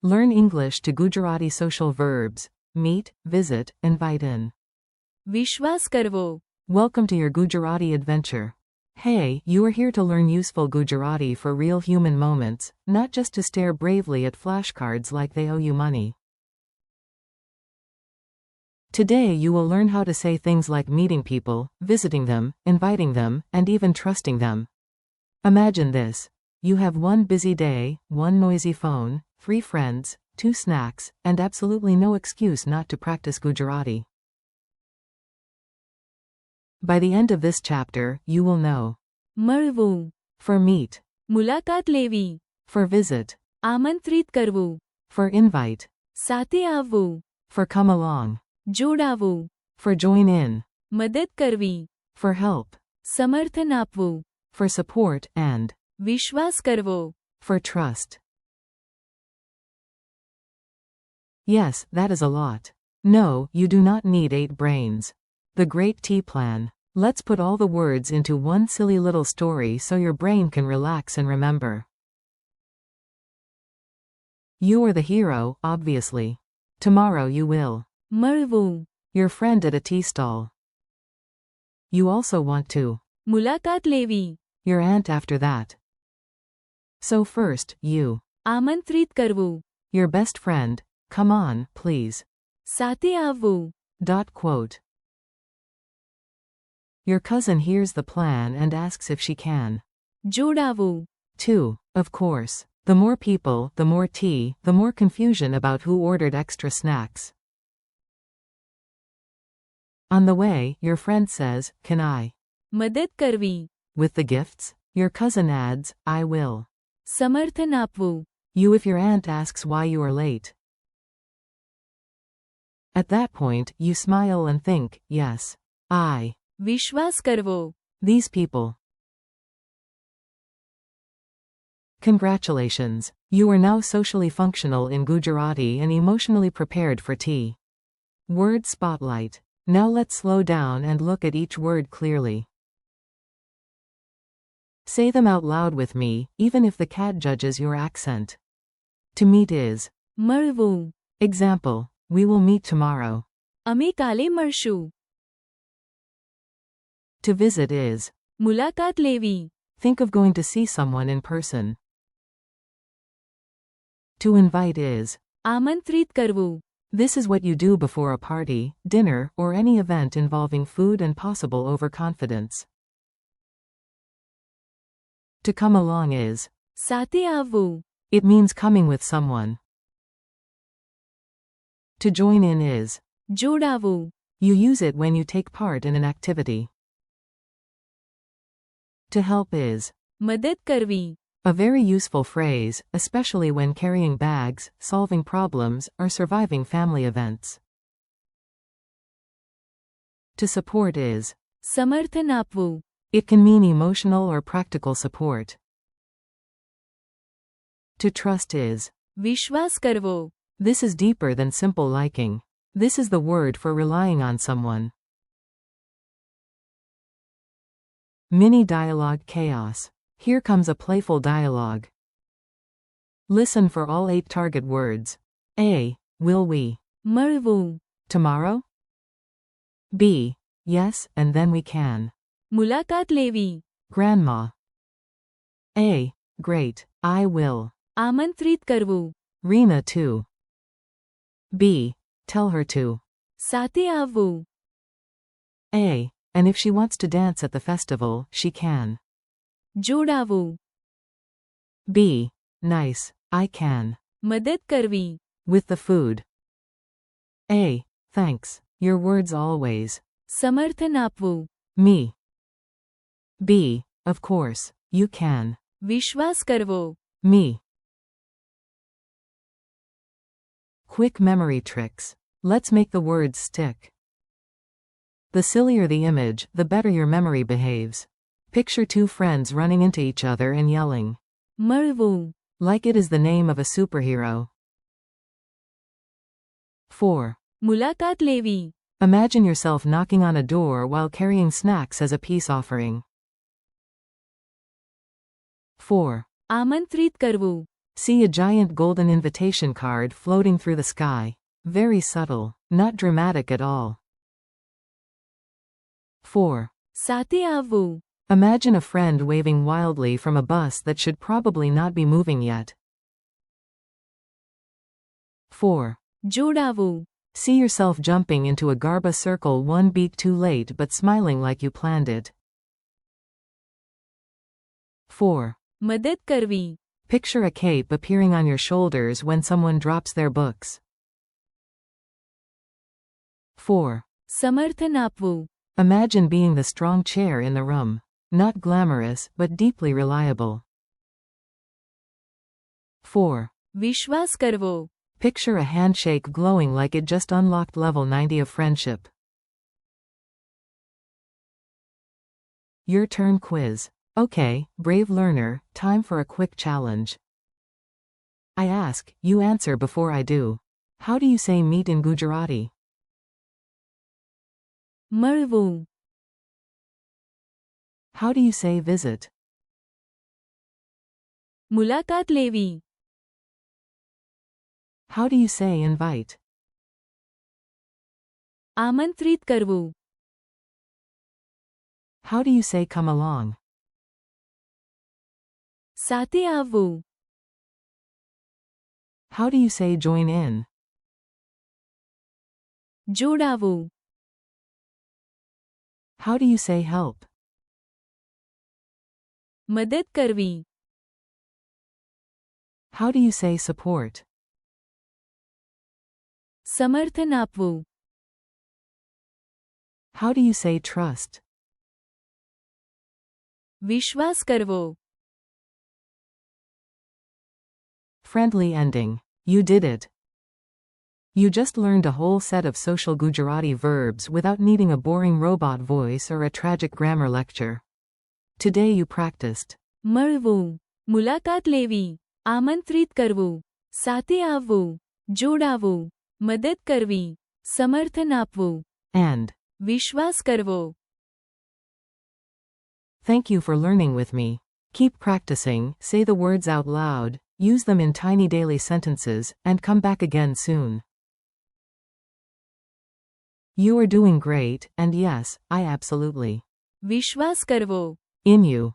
Learn English to Gujarati social verbs: meet, visit, invite in. વિશ્વાસ કરવો. Welcome to your Gujarati adventure. Hey, you are here to learn useful Gujarati for real human moments, not just to stare bravely at flashcards like they owe you money. Today you will learn how to say things like meeting people, visiting them, inviting them, and even trusting them. Imagine this. You have one busy day, one noisy phone, 3 friends, 2 snacks, and absolutely no excuse not to practice Gujarati. By the end of this chapter, you will know. મળવું. For meet. મુલાકાત લેવી. For visit. આમંત્રિત કરવું. For invite. સાથે આવવું. For come along. જોડાવું. For join in. મદદ કરવી. For help. સમર્થન આપવું. For support, and વિશ્વાસ કરવો. for trust. Yes, that is a lot. No, you do not need 8 brains. The Great T Plan. Let's put all the words into one silly little story so your brain can relax and remember. You are the hero, obviously. Tomorrow you will. મળવું. Your friend at a tea stall. You also want to. મુલાકાત લેવી. Your aunt after that. So first, you. આમંત્રિત કરવું. Your best friend. Come on, please. સાથે આવવું. Quote. Your cousin hears the plan and asks if she can. જોડાવું. 2. Of course. The more people, the more tea, the more confusion about who ordered extra snacks. On the way, your friend says, "Can I?" મદદ કરવી. With the gifts, your cousin adds, "I will." સમર્થન આપવું. You if your aunt asks why you are late. At that point, you smile and think, yes, I. વિશ્વાસ કરવો. These people. Congratulations. You are now socially functional in Gujarati and emotionally prepared for tea. Word spotlight. Now let's slow down and look at each word clearly. Say them out loud with me, even if the cat judges your accent. To meet is. મળવું. Example. We will meet tomorrow. અમે કાલે મળશું. To visit is. મુલાકાત લેવી. Think of going to see someone in person. To invite is. આમંત્રિત કરવું. This is what you do before a party, dinner, or any event involving food and possible overconfidence. To come along is. સાથે આવવું. It means coming with someone. To join in is. જોડાવું. You use it when you take part in an activity. To help is. મદદ કરવી. A very useful phrase, especially when carrying bags, solving problems, or surviving family events. To support is. સમર્થન આપવું. It can mean emotional or practical support. To trust is. વિશ્વાસ કરવો. This is deeper than simple liking. This is the word for relying on someone. Mini dialogue chaos. Here comes a playful dialogue. Listen for all 8 target words. A. Will we? મળવું. Tomorrow? B. Yes, and then we can. મુલાકાત લેવી. Grandma. A. Great. I will. આમંત્રિત કરવું. Rena too. B. Tell her to. સાથે આવવું. A. And if she wants to dance at the festival, she can. જોડાવું. B. Nice. I can. મદદ કરવી. With the food. A. Thanks. Your words always. સમર્થન આપવું. Me. B. Of course. You can. વિશ્વાસ કરવો. Me. Quick memory tricks. Let's make the words stick. The sillier the image, the better your memory behaves. Picture 2 friends running into each other and yelling. મળવું. Like it is the name of a superhero. 4. મુલાકાત લેવી. Imagine yourself knocking on a door while carrying snacks as a peace offering. 4. આમંત્રિત કરવું. See a giant golden invitation card floating through the sky. Very subtle, not dramatic at all. 4. સાથે આવવું. Imagine a friend waving wildly from a bus that should probably not be moving yet. 4. જોડાવું. See yourself jumping into a Garba circle one beat too late but smiling like you planned it. 4. મદદ કરવી. Picture a cape appearing on your shoulders when someone drops their books. 4. સમર્થન આપવું. Imagine being the strong chair in the room. Not glamorous, but deeply reliable. 4. વિશ્વાસ કરવો. Picture a handshake glowing like it just unlocked level 90 of friendship. Your turn quiz. Okay, brave learner, time for a quick challenge. I ask, you answer before I do. How do you say meet in Gujarati? મળવું. How do you say visit? મુલાકાત લેવી. How do you say invite? આમંત્રિત કરવું. How do you say come along? સાથે આવવું. How do you say join in? જોડાવું. How do you say help? મદદ કરવી. How do you say support? સમર્થન આપવું. How do you say trust? વિશ્વાસ કરવો. Friendly ending. You did it. You just learned a whole set of social Gujarati verbs without needing a boring robot voice or a tragic grammar lecture. Today you practiced. મળવું. મુલાકાત લેવી. આમંત્રિત કરવું. સાથે આવવું. જોડાવું. મદદ કરવી. સમર્થન આપવું. And વિશ્વાસ કરવો. thank you for learning with me. Keep practicing, say the words out loud, use them in tiny daily sentences, and come back again soon. You are doing great, and yes, I absolutely. વિશ્વાસ કરવો. In you.